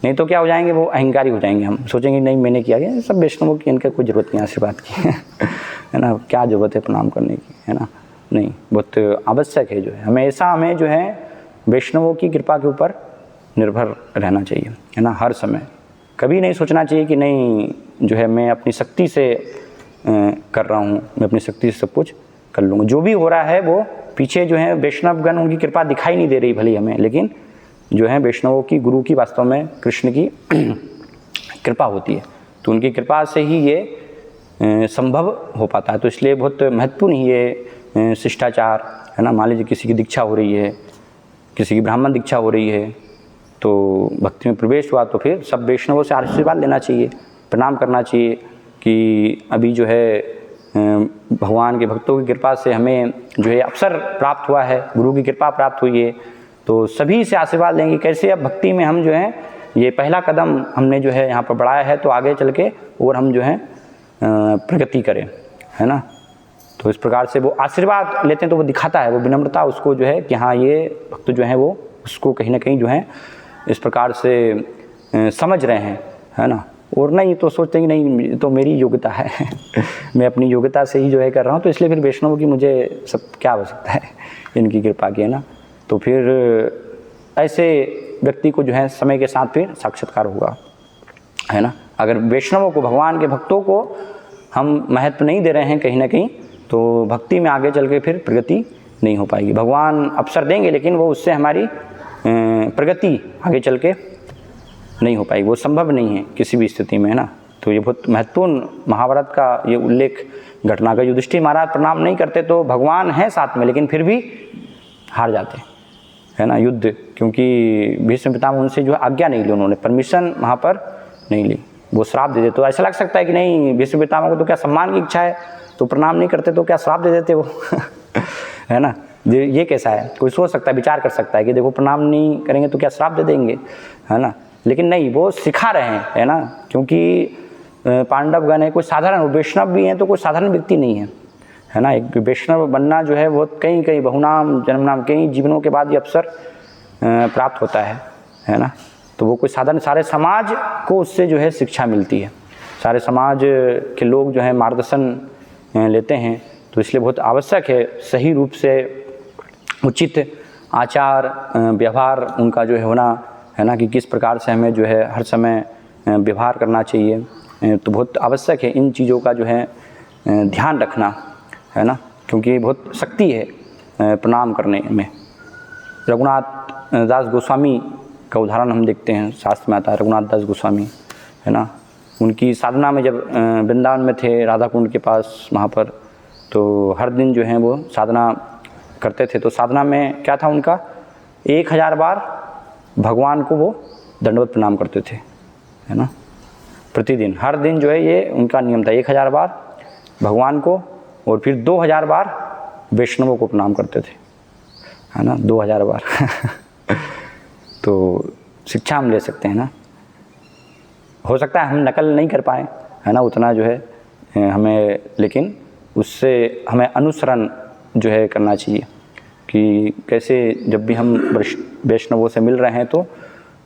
नहीं तो क्या हो जाएंगे, वो अहंकारी हो जाएंगे, हम सोचेंगे नहीं मैंने किया, ये सब वैष्णवों की, इनका कोई ज़रूरत नहीं आशीर्वाद की है ना, क्या ज़रूरत है प्रणाम करने की, है ना। नहीं, बहुत आवश्यक है जो है हमें जो है वैष्णवों की कृपा के ऊपर निर्भर रहना चाहिए, है ना। हर समय कभी नहीं सोचना चाहिए कि नहीं जो है मैं अपनी शक्ति से कर रहा हूँ, मैं अपनी शक्ति से सब कुछ कर लूँगा। जो भी हो रहा है वो पीछे जो है वैष्णवगण उनकी कृपा दिखाई नहीं दे रही भली हमें, लेकिन जो है वैष्णवों की, गुरु की वास्तव में कृष्ण की कृपा होती है, तो उनकी कृपा से ही ये संभव हो पाता है। तो इसलिए बहुत महत्वपूर्ण ही ये शिष्टाचार, है ना। मान लीजिए किसी की दीक्षा हो रही है, किसी की ब्राह्मण दीक्षा हो रही है, तो भक्ति में प्रवेश हुआ, तो फिर सब वैष्णवों से आशीर्वाद लेना चाहिए, प्रणाम करना चाहिए कि अभी जो है भगवान के भक्तों की कृपा से हमें जो है अवसर प्राप्त हुआ है, गुरु की कृपा प्राप्त हुई है, तो सभी से आशीर्वाद लेंगे कैसे अब भक्ति में हम जो है ये पहला कदम हमने जो है यहाँ पर बढ़ाया है, तो आगे चल के और हम जो है प्रगति करें, है ना। तो इस प्रकार से वो आशीर्वाद लेते हैं, तो वो दिखाता है वो विनम्रता उसको जो है कि हाँ ये भक्त जो है वो उसको कहीं ना कहीं जो है इस प्रकार से समझ रहे हैं, है ना। और नहीं तो सोचते हैं कि नहीं तो मेरी योग्यता है मैं अपनी योग्यता से ही जो है कर रहा हूँ, तो इसलिए फिर वैष्णव की मुझे सब क्या आवश्यकता है इनकी कृपा की, है ना। तो फिर ऐसे व्यक्ति को जो है समय के साथ फिर साक्षात्कार होगा, है ना। अगर वैष्णवों को, भगवान के भक्तों को हम महत्व नहीं दे रहे हैं कहीं ना कहीं, तो भक्ति में आगे चल के फिर प्रगति नहीं हो पाएगी। भगवान अवसर देंगे लेकिन वो उससे हमारी प्रगति आगे चल के नहीं हो पाएगी, वो संभव नहीं है किसी भी स्थिति में, है ना। तो ये बहुत महत्वपूर्ण महाभारत का ये उल्लेख घटना का, युधिष्ठिर महाराज प्रणाम नहीं करते तो भगवान है साथ में, लेकिन फिर भी हार जाते, है ना, युद्ध, क्योंकि भीष्म पितामह उनसे जो है आज्ञा नहीं ली, उन्होंने परमिशन वहाँ पर नहीं ली, वो श्राप दे देते। तो ऐसा लग सकता है कि नहीं, भीष्म पितामह को तो क्या सम्मान की इच्छा है, तो प्रणाम नहीं करते तो क्या श्राप दे देते वो है ना, ये कैसा है? कोई सोच सकता है, विचार कर सकता है कि देखो प्रणाम नहीं करेंगे तो क्या श्राप दे देंगे, है ना, लेकिन नहीं, वो सिखा रहे हैं, है ना, क्योंकि पांडवगण है, कोई साधारण वैष्णव भी हैं तो कोई साधारण व्यक्ति नहीं है ना। एक वैष्णव बनना जो है वो कई बहुनाम जन्मनाम, कई जीवनों के बाद ये अवसर प्राप्त होता है ना। तो वो कोई साधारण, सारे समाज को उससे जो है शिक्षा मिलती है, सारे समाज के लोग जो है मार्गदर्शन लेते हैं। तो इसलिए बहुत आवश्यक है सही रूप से उचित आचार व्यवहार उनका जो है होना, है ना, कि किस प्रकार से हमें जो है हर समय व्यवहार करना चाहिए। तो बहुत आवश्यक है इन चीज़ों का जो है ध्यान रखना, है ना, क्योंकि बहुत शक्ति है प्रणाम करने में। रघुनाथ दास गोस्वामी का उदाहरण हम देखते हैं, शास्त्र में आता है, रघुनाथ दास गोस्वामी, है ना, उनकी साधना में जब वृंदावन में थे राधा कुंड के पास वहाँ पर, तो हर दिन जो है वो साधना करते थे। तो साधना में क्या था उनका, 1000 बार भगवान को वो दंडवत प्रणाम करते थे, है ना, प्रतिदिन, हर दिन जो है ये उनका नियम था, 1000 बार भगवान को और फिर 2000 बार वैष्णवों को प्रणाम करते थे, है ना, 2000 बार तो शिक्षा हम ले सकते हैं ना। हो सकता है हम नकल नहीं कर पाएँ, है ना, उतना जो है हमें, लेकिन उससे हमें अनुसरण जो है करना चाहिए कि कैसे जब भी हम वैष्णवों से मिल रहे हैं तो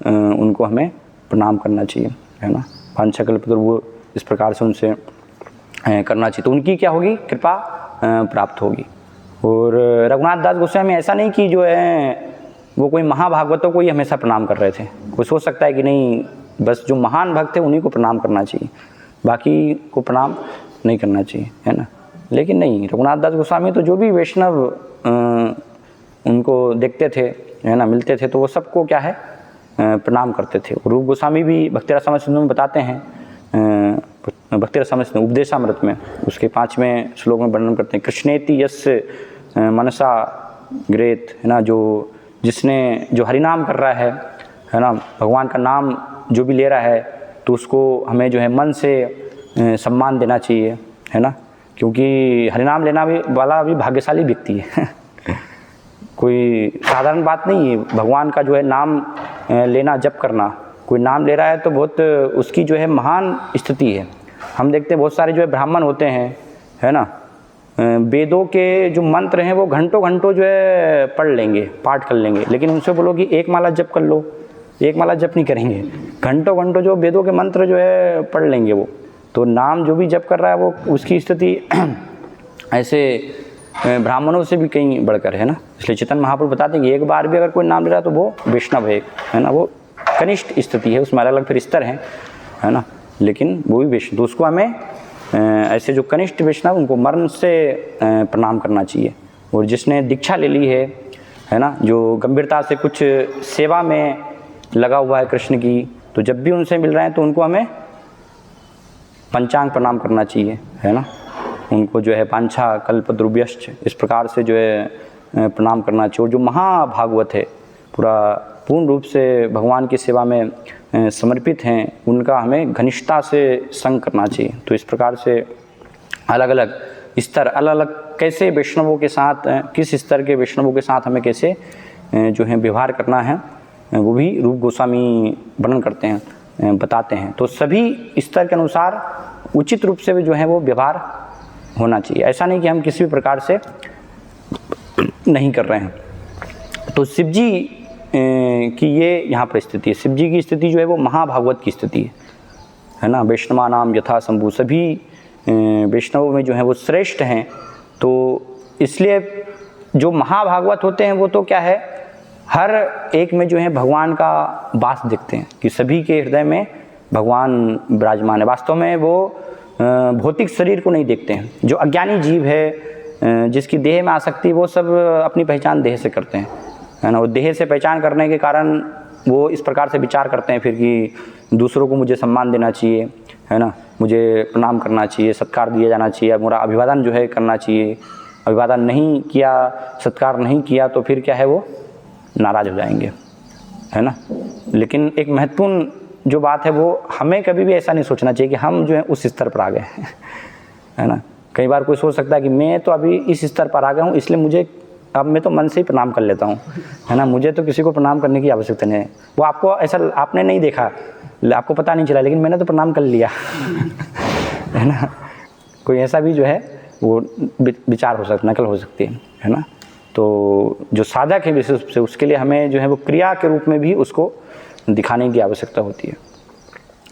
उनको हमें प्रणाम करना चाहिए, है ना, पांचकल्पतरु वो इस प्रकार से उनसे करना चाहिए, तो उनकी क्या होगी, कृपा प्राप्त होगी। और रघुनाथ दास गोस्वामी ऐसा नहीं कि जो है वो कोई महाभागवतों को ही हमेशा प्रणाम कर रहे थे। कोई सोच सकता है कि नहीं, बस जो महान भक्त थे उन्हीं को प्रणाम करना चाहिए, बाकी को प्रणाम नहीं करना चाहिए, है ना, लेकिन नहीं, रघुनाथ दास गोस्वामी तो जो भी वैष्णव उनको देखते थे, है ना, मिलते थे, तो वो सबको क्या है प्रणाम करते थे। रूप गोस्वामी भी भक्ति रसामृत सिंधु में बताते हैं, भक्ति रसामृत सिंधु उपदेशामृत में उसके 5वें श्लोक में वर्णन करते हैं, कृष्णेति यस्य मनसा ग्रेत, है ना, जो जिसने जो हरिनाम कर रहा है ना, भगवान का नाम जो भी ले रहा है, तो उसको हमें जो है मन से सम्मान देना चाहिए, है ना, क्योंकि हरिनाम लेना भी वाला भी भाग्यशाली व्यक्ति है कोई साधारण बात नहीं है। भगवान का जो है नाम लेना, जप करना, कोई नाम ले रहा है तो बहुत उसकी जो है महान स्थिति है। हम देखते हैं बहुत सारे जो है ब्राह्मण होते हैं, है ना, वेदों के जो मंत्र हैं वो घंटों जो है पढ़ लेंगे, पाठ कर लेंगे, लेकिन उनसे बोलो कि एक माला जप कर लो, एक माला जप नहीं करेंगे, घंटों जो वेदों के मंत्र जो है पढ़ लेंगे वो। तो नाम जो भी जप कर रहा है वो उसकी स्थिति ऐसे ब्राह्मणों से भी कहीं बढ़कर, है ना। इसलिए चैतन्य महाप्रभु बताते हैं कि एक बार भी अगर कोई नाम ले रहा है तो वो वैष्णव है ना, वो कनिष्ठ स्थिति है, उसमें अलग अलग फिर स्तर हैं, है ना, लेकिन वो भी वैष्णव। तो उसको हमें ऐसे जो कनिष्ठ वैष्णव उनको मरण से प्रणाम करना चाहिए। और जिसने दीक्षा ले ली है ना, जो गंभीरता से कुछ सेवा में लगा हुआ है कृष्ण की, तो जब भी उनसे मिल रहे हैं तो उनको हमें पंचांग प्रणाम करना चाहिए, है ना, उनको जो है पांछा कल्पद्रुभ्यश्च इस प्रकार से जो है प्रणाम करना चाहिए। और जो महाभागवत है, पूरा पूर्ण रूप से भगवान की सेवा में समर्पित हैं, उनका हमें घनिष्ठता से संग करना चाहिए। तो इस प्रकार से अलग अलग स्तर, अलग अलग कैसे वैष्णवों के साथ, किस स्तर के वैष्णवों के साथ हमें कैसे जो है व्यवहार करना है, वो भी रूप गोस्वामी वर्णन करते हैं, बताते हैं। तो सभी स्तर के अनुसार उचित रूप से जो है वो व्यवहार होना चाहिए। ऐसा नहीं कि हम किसी भी प्रकार से नहीं कर रहे हैं। तो शिव जी की ये यहाँ पर स्थिति है। शिव जी की स्थिति जो है वो महाभागवत की स्थिति है ना। वैष्णवा नाम यथा शंभु, सभी वैष्णवों में जो है वो श्रेष्ठ हैं। तो इसलिए जो महाभागवत होते हैं वो तो क्या है, हर एक में जो है भगवान का वास देखते हैं कि सभी के हृदय में भगवान विराजमान है। वास्तव में वो भौतिक शरीर को नहीं देखते हैं। जो अज्ञानी जीव है, जिसकी देह में आसक्ति, वो सब अपनी पहचान देह से करते हैं, है ना। वो देह से पहचान करने के कारण वो इस प्रकार से विचार करते हैं फिर कि दूसरों को मुझे सम्मान देना चाहिए, है ना, मुझे प्रणाम करना चाहिए, सत्कार दिया जाना चाहिए, मेरा अभिवादन जो है करना चाहिए। अभिवादन नहीं किया, सत्कार नहीं किया तो फिर क्या है, वो नाराज़ हो जाएंगे, है ना। लेकिन एक महत्वपूर्ण जो बात है वो हमें कभी भी ऐसा नहीं सोचना चाहिए कि हम जो है उस स्तर पर आ गए हैं, है ना। कई बार कोई सोच सकता है कि मैं तो अभी इस स्तर पर आ गया हूँ, इसलिए मुझे अब मैं तो मन से ही प्रणाम कर लेता हूँ, है ना, मुझे तो किसी को प्रणाम करने की आवश्यकता नहीं है। वो आपको ऐसा आपने नहीं देखा, आपको पता नहीं चला, लेकिन मैंने तो प्रणाम कर लिया है ना। कोई ऐसा भी जो है वो विचार हो सकता, नकल हो सकती है ना। तो जो साधक है विशेष रूप से उसके लिए हमें जो है वो क्रिया के रूप में भी उसको दिखाने की आवश्यकता होती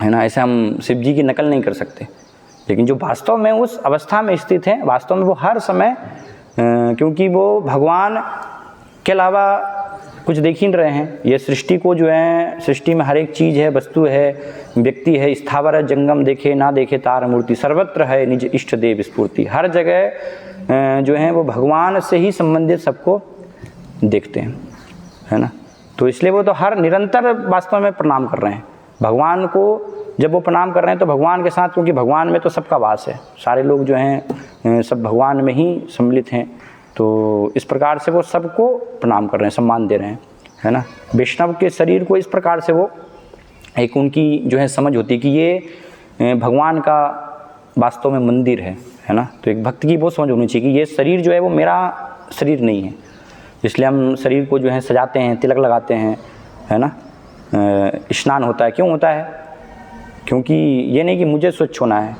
है ना। ऐसे हम शिव जी की नकल नहीं कर सकते, लेकिन जो वास्तव में उस अवस्था में स्थित है, वास्तव में वो हर समय क्योंकि वो भगवान के अलावा कुछ देख ही नहीं रहे हैं। ये सृष्टि को जो है, सृष्टि में हर एक चीज़ है, वस्तु है, व्यक्ति है, स्थावर है, जंगम देखे ना देखे तार मूर्ति, सर्वत्र है निज इष्ट देव स्फूर्ति। हर जगह जो है वो भगवान से ही संबंधित सबको देखते हैं, है ना। तो इसलिए वो तो हर निरंतर वास्तव में प्रणाम कर रहे हैं भगवान को। जब वो प्रणाम कर रहे हैं तो भगवान के साथ, क्योंकि भगवान में तो सबका वास है, सारे लोग जो हैं सब भगवान में ही सम्मिलित हैं। तो इस प्रकार से वो सबको प्रणाम कर रहे हैं, सम्मान दे रहे हैं, है ना। वैष्णव के शरीर को इस प्रकार से वो एक उनकी जो है समझ होती है कि ये भगवान का वास्तव में मंदिर है ना। तो एक भक्त की वो समझ होनी चाहिए कि ये शरीर जो है वो मेरा शरीर नहीं है, इसलिए हम शरीर को जो है सजाते हैं, तिलक लगाते हैं, है ना, स्नान होता है। क्यों होता है? क्योंकि ये नहीं कि मुझे स्वच्छ होना है,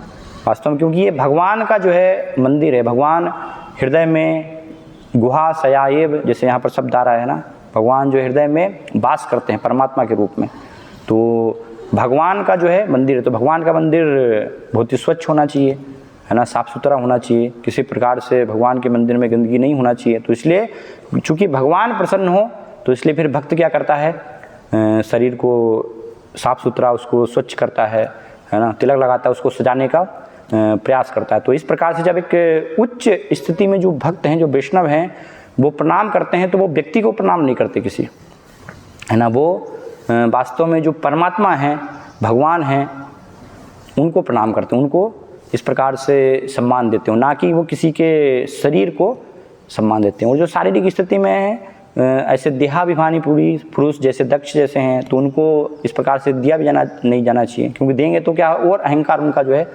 वास्तव में क्योंकि ये भगवान का जो है मंदिर है। भगवान हृदय में गुहा सयाएब, जैसे यहाँ पर शब्द आ रहा है ना, भगवान जो हृदय में वास करते हैं परमात्मा के रूप में। तो भगवान का जो है मंदिर है, तो भगवान का मंदिर बहुत ही स्वच्छ होना चाहिए, है ना, साफ़ सुथरा होना चाहिए, किसी प्रकार से भगवान के मंदिर में गंदगी नहीं होना चाहिए। तो इसलिए चूँकि भगवान प्रसन्न हो, तो इसलिए फिर भक्त क्या करता है, शरीर को साफ़ सुथरा उसको स्वच्छ करता है ना, तिलक लगाता है, उसको सजाने का प्रयास करता है। तो इस प्रकार से जब एक उच्च स्थिति में जो भक्त हैं, जो वैष्णव हैं, वो प्रणाम करते हैं, तो वो व्यक्ति को प्रणाम नहीं करते किसी, है ना, वो वास्तव में जो परमात्मा हैं, भगवान हैं, उनको प्रणाम करते हैं, उनको इस प्रकार से सम्मान देते हो, ना कि वो किसी के शरीर को सम्मान देते हैं। और जो शारीरिक स्थिति में है, ऐसे देहाभिमानी पुरुष जैसे दक्ष जैसे हैं, तो उनको इस प्रकार से दिया भी नहीं जाना चाहिए, क्योंकि देंगे तो क्या और अहंकार उनका जो है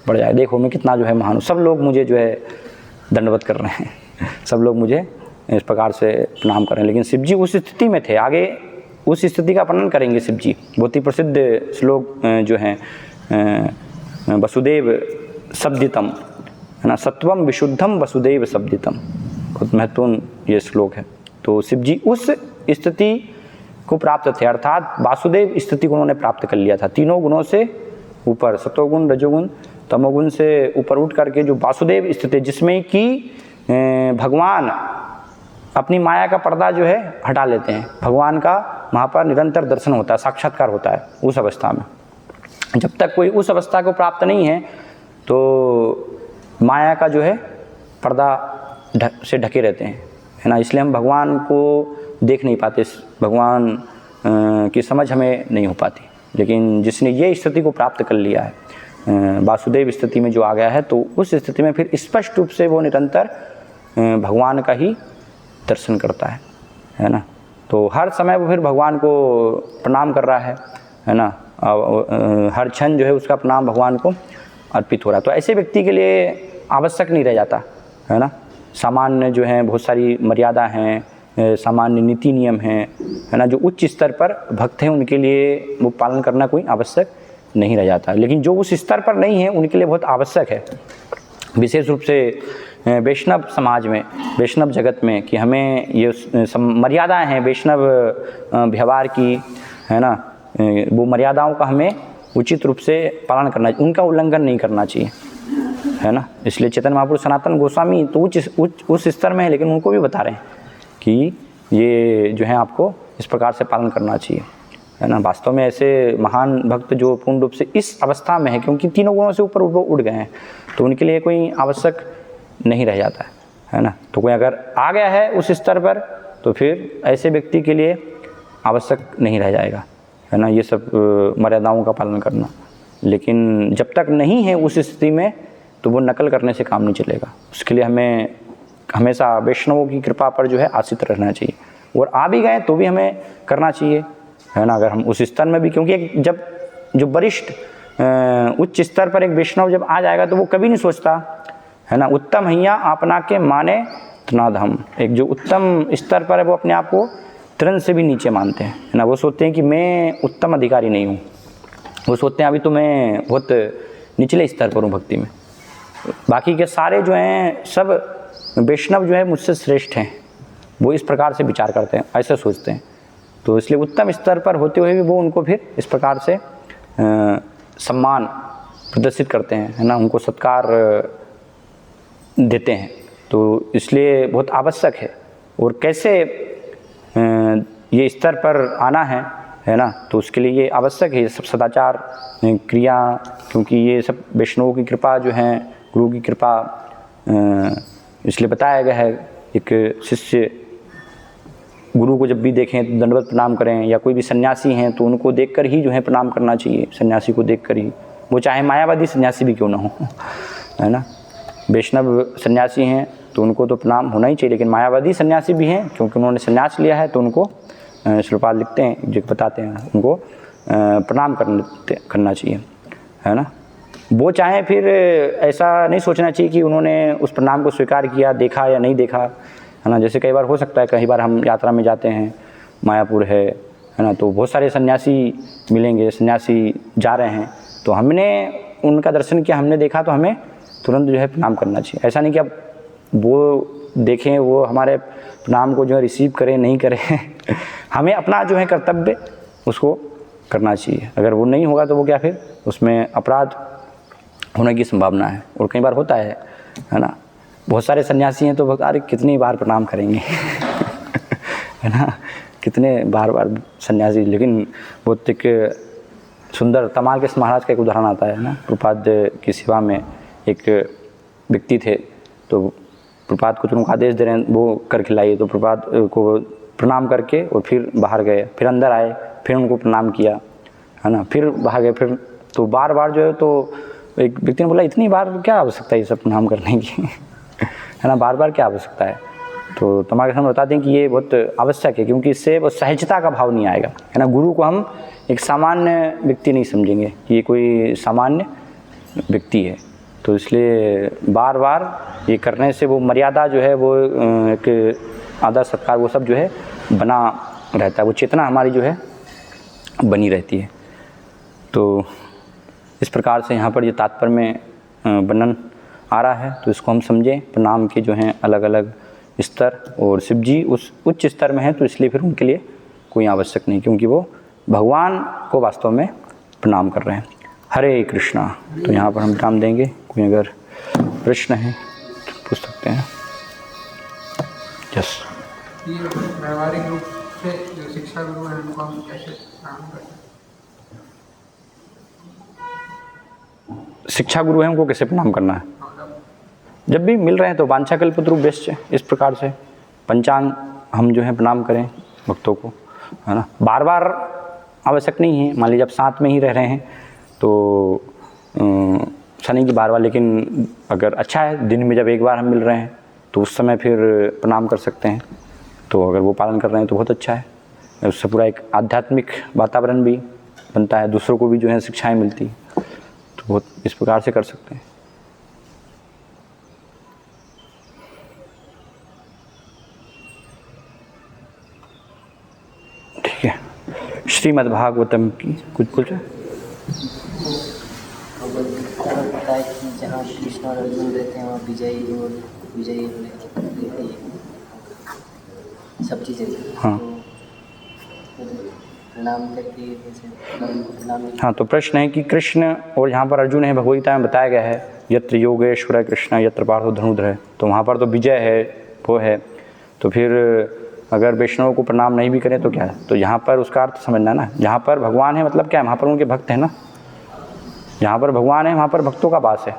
बढ़ जाए। देखो मैं कितना जो है महान हूँ, सब लोग मुझे जो है दंडवत कर रहे हैं, सब लोग मुझे इस प्रकार से प्रणाम कर रहे हैं। लेकिन शिव जी उस स्थिति में थे, आगे उस स्थिति का वर्णन करेंगे शिव जी। बहुत ही प्रसिद्ध श्लोक जो हैं वसुदेव शब्दितम, है ना, सत्वम विशुद्धम वसुदेव शब्दितम, बहुत महत्वपूर्ण ये श्लोक है। तो शिव जी उस स्थिति को प्राप्त थे, अर्थात वासुदेव स्थिति को उन्होंने प्राप्त कर लिया था। तीनों गुणों से ऊपर, सतोगुण, रजोगुण, तमोगुण से ऊपर उठ करके जो वासुदेव स्थिति, जिसमें कि भगवान अपनी माया का पर्दा जो है हटा लेते हैं, भगवान का वहाँ पर निरंतर दर्शन होता है, साक्षात्कार होता है उस अवस्था में। जब तक कोई उस अवस्था को प्राप्त नहीं है तो माया का जो है पर्दा से ढके रहते हैं, है ना। इसलिए हम भगवान को देख नहीं पाते, भगवान की समझ हमें नहीं हो पाती। लेकिन जिसने ये स्थिति को प्राप्त कर लिया है, वासुदेव स्थिति में जो आ गया है, तो उस स्थिति में फिर स्पष्ट रूप से वो निरंतर भगवान का ही दर्शन करता है ना। तो हर समय वो फिर भगवान को प्रणाम कर रहा है ना, हर क्षण जो है उसका प्रणाम भगवान को अर्पित हो रहा है। तो ऐसे व्यक्ति के लिए आवश्यक नहीं रह जाता, है ना। सामान्य जो है बहुत सारी मर्यादा हैं, सामान्य नीति नियम हैं, है ना, जो उच्च स्तर पर भक्त हैं उनके लिए वो पालन करना कोई आवश्यक नहीं रह जाता। लेकिन जो उस स्तर पर नहीं है उनके लिए बहुत आवश्यक है, विशेष रूप से वैष्णव समाज में, वैष्णव जगत में, कि हमें ये मर्यादाएं हैं वैष्णव व्यवहार की, है ना, वो मर्यादाओं का हमें उचित रूप से पालन करना चाहिए, उनका उल्लंघन नहीं करना चाहिए, है ना। इसलिए चैतन्य महाप्रभु सनातन गोस्वामी तो उस स्तर में है, लेकिन उनको भी बता रहे हैं कि ये जो है आपको इस प्रकार से पालन करना चाहिए, है ना। वास्तव में ऐसे महान भक्त जो पूर्ण रूप से इस अवस्था में है, क्योंकि तीनों गुणों से ऊपर वो उठ गए हैं, तो उनके लिए कोई आवश्यक नहीं रह जाता है ना। तो कोई अगर आ गया है उस स्तर पर, तो फिर ऐसे व्यक्ति के लिए आवश्यक नहीं रह जाएगा, है ना, ये सब मर्यादाओं का पालन करना। लेकिन जब तक नहीं है उस स्थिति में, तो वो नकल करने से काम नहीं चलेगा। उसके लिए हमें हमेशा वैष्णवों की कृपा पर जो है आश्रित रहना चाहिए, और आ भी गए तो भी हमें करना चाहिए, है ना। अगर हम उस स्तर में भी, क्योंकि जब जो वरिष्ठ उच्च स्तर पर एक वैष्णव जब आ जाएगा तो वो कभी नहीं सोचता, है ना, उत्तम हैया अपना के माने तनाद हम। एक जो उत्तम स्तर पर है वो अपने आप को तुरंत से भी नीचे मानते हैं, है ना। वो सोचते हैं कि मैं उत्तम अधिकारी नहीं हूँ, वो सोचते हैं अभी तो मैं बहुत निचले स्तर पर हूँ भक्ति में, बाकी के सारे जो हैं सब वैष्णव जो है मुझसे श्रेष्ठ हैं। वो इस प्रकार से विचार करते हैं, ऐसे सोचते हैं। तो इसलिए उत्तम स्तर पर होते हुए भी वो उनको फिर इस प्रकार से सम्मान प्रदर्शित करते हैं, है ना, उनको सत्कार देते हैं। तो इसलिए बहुत आवश्यक है। और कैसे ये स्तर पर आना है ना, तो उसके लिए ये आवश्यक है, ये सब सदाचार क्रिया, क्योंकि ये सब वैष्णवों की कृपा जो है, गुरु की कृपा, इसलिए बताया गया है। एक शिष्य गुरु को जब भी देखें तो दंडवत प्रणाम करें, या कोई भी सन्यासी हैं तो उनको देखकर ही जो है प्रणाम करना चाहिए, सन्यासी को देखकर ही, वो चाहे मायावादी सन्यासी भी क्यों ना हो, है ना। वैष्णव सन्यासी हैं तो उनको तो प्रणाम होना ही चाहिए, लेकिन मायावादी सन्यासी भी हैं क्योंकि उन्होंने सन्यास लिया है तो उनको श्रीपाद लिखते हैं, जो बताते हैं, उनको प्रणाम करना चाहिए, है ना। वो चाहे फिर ऐसा नहीं सोचना चाहिए कि उन्होंने उस प्रणाम को स्वीकार किया, देखा या नहीं देखा, है ना। जैसे कई बार हो सकता है, कई बार हम यात्रा में जाते हैं, मायापुर है ना, तो बहुत सारे सन्यासी मिलेंगे, सन्यासी जा रहे हैं, तो हमने उनका दर्शन किया, हमने देखा तो हमें तुरंत जो है प्रणाम करना चाहिए। ऐसा नहीं कि अब वो देखें, वो हमारे प्रणाम को जो है रिसीव करें नहीं करें हमें अपना जो है कर्तव्य उसको करना चाहिए। अगर वो नहीं होगा तो वो क्या, फिर उसमें अपराध होने की संभावना है। और कई बार होता है ना, बहुत सारे सन्यासी हैं तो अरे कितनी बार प्रणाम करेंगे है ना, कितने बार सन्यासी। लेकिन बहुत एक सुंदर तमाल के महाराज का एक उदाहरण आता है ना, प्रभुपाद की सेवा में एक व्यक्ति थे, तो प्रभुपाद को तुरंत आदेश दे रहे हैं वो कर खिलाइए, तो प्रभुपाद को प्रणाम करके और फिर बाहर गए, फिर अंदर आए, फिर उनको प्रणाम किया, है ना, फिर बाहर गए, फिर तो बार बार जो है, तो एक व्यक्ति ने बोला इतनी बार क्या आवश्यकता है ये सब प्रणाम करने की है ना, बार बार क्या आवश्यकता है। तो तमाम हम बताते हैं कि ये बहुत आवश्यक है, क्योंकि इससे वो सहजता का भाव नहीं आएगा, है ना। गुरु को हम एक सामान्य व्यक्ति नहीं समझेंगे कि ये कोई सामान्य व्यक्ति है। तो इसलिए बार बार ये करने से वो मर्यादा जो है, वो एक आदर सत्कार, वो सब जो है बना रहता है, वो चेतना हमारी जो है बनी रहती है। तो इस प्रकार से यहाँ पर ये तात्पर्य में वर्णन आ रहा है, तो इसको हम समझें। प्रणाम के जो हैं अलग अलग स्तर, और शिव जी उस उच्च स्तर में हैं, तो इसलिए फिर उनके लिए कोई आवश्यक नहीं, क्योंकि वो भगवान को वास्तव में प्रणाम कर रहे हैं। हरे कृष्णा। तो यहाँ पर हम विराम देंगे। कोई अगर प्रश्न है तो पूछ सकते हैं। यस। ये व्यवहारिक रूप से जो शिक्षा गुरु है उनको हम कैसे प्रणाम करते हैं? शिक्षा गुरु है उनको कैसे प्रणाम करना है? जब भी मिल रहे हैं तो वांछाकल्पतरु बेस्ट है, इस प्रकार से पंचांग हम जो है प्रणाम करें भक्तों को, है ना। बार बार आवश्यक नहीं है। मान लीजिए आप साथ में ही रह रहे हैं तो ऐसा नहीं कि बार बार, लेकिन अगर अच्छा है दिन में जब एक बार हम मिल रहे हैं तो उस समय फिर प्रणाम कर सकते हैं। तो अगर वो पालन कर रहे हैं तो बहुत अच्छा है, उससे पूरा एक आध्यात्मिक वातावरण भी बनता है, दूसरों को भी जो है शिक्षाएँ मिलती, तो बहुत इस प्रकार से कर सकते हैं। ठीक है। श्रीमद् भागवतम की कुछ पूछे? पता है कि जहाँ कृष्ण और अर्जुन रहते हैं वहाँ विजयी रहती है सब चीज़ें। हाँ। प्रणाम करके प्रणाम। हाँ, तो प्रश्न है कि कृष्ण और यहाँ पर अर्जुन है, भगवद गीता में बताया गया है यत्र योगेश्वर कृष्ण यत्र पार्थो धनुर्धर, तो वहाँ पर तो विजय है, वो है। तो फिर अगर वैष्णव को प्रणाम नहीं भी करें तो क्या है? तो यहाँ पर उसका अर्थ समझना ना, जहाँ पर भगवान है मतलब क्या है, वहाँ पर उनके भक्त हैं ना। जहाँ पर भगवान है वहाँ पर भक्तों का वास है।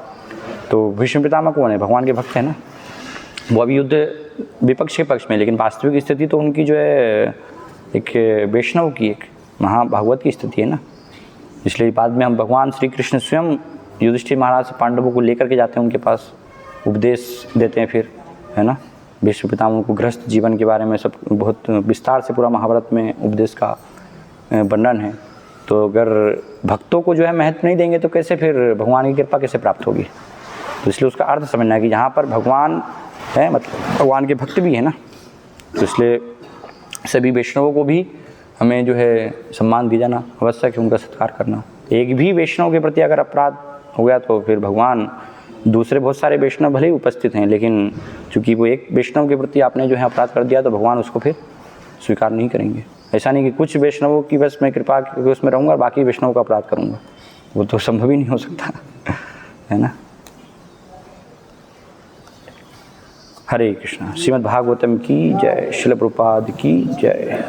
तो भीष्म पितामह कौन है? भगवान के भक्त हैं ना। वो अभी युद्ध विपक्ष के पक्ष में, लेकिन वास्तविक स्थिति तो उनकी जो है एक वैष्णव की, एक महाभागवत की स्थिति है ना। इसलिए बाद में हम भगवान श्री कृष्ण स्वयं युधिष्ठिर महाराज पांडवों को लेकर के जाते हैं उनके पास, उपदेश देते हैं फिर, है ना। भीष्म पितामह को गृहस्थ जीवन के बारे में सब बहुत विस्तार से पूरा महाभारत में उपदेश का वर्णन है। तो अगर भक्तों को जो है महत्व नहीं देंगे तो कैसे फिर भगवान की कृपा कैसे प्राप्त होगी। तो इसलिए उसका अर्थ समझना है कि जहाँ पर भगवान है मतलब भगवान के भक्त भी है ना, तो इसलिए सभी वैष्णवों को भी हमें जो है सम्मान दिया जाना आवश्यक है, उनका सत्कार करना। एक भी वैष्णव के प्रति अगर अपराध हो गया तो फिर भगवान दूसरे बहुत सारे वैष्णव भले ही उपस्थित हैं, लेकिन चूंकि वो एक वैष्णव के प्रति आपने जो है अपराध कर दिया तो भगवान उसको फिर स्वीकार नहीं करेंगे। ऐसा नहीं कि कुछ वैष्णवों की बस मैं कृपा के उसमें रहूँगा और बाकी वैष्णवों का अपराध करूँगा, वो तो संभव ही नहीं हो सकता है ना। हरे कृष्णा। श्रीमद् भागवतम की जय, श्रील प्रभुपाद की जय।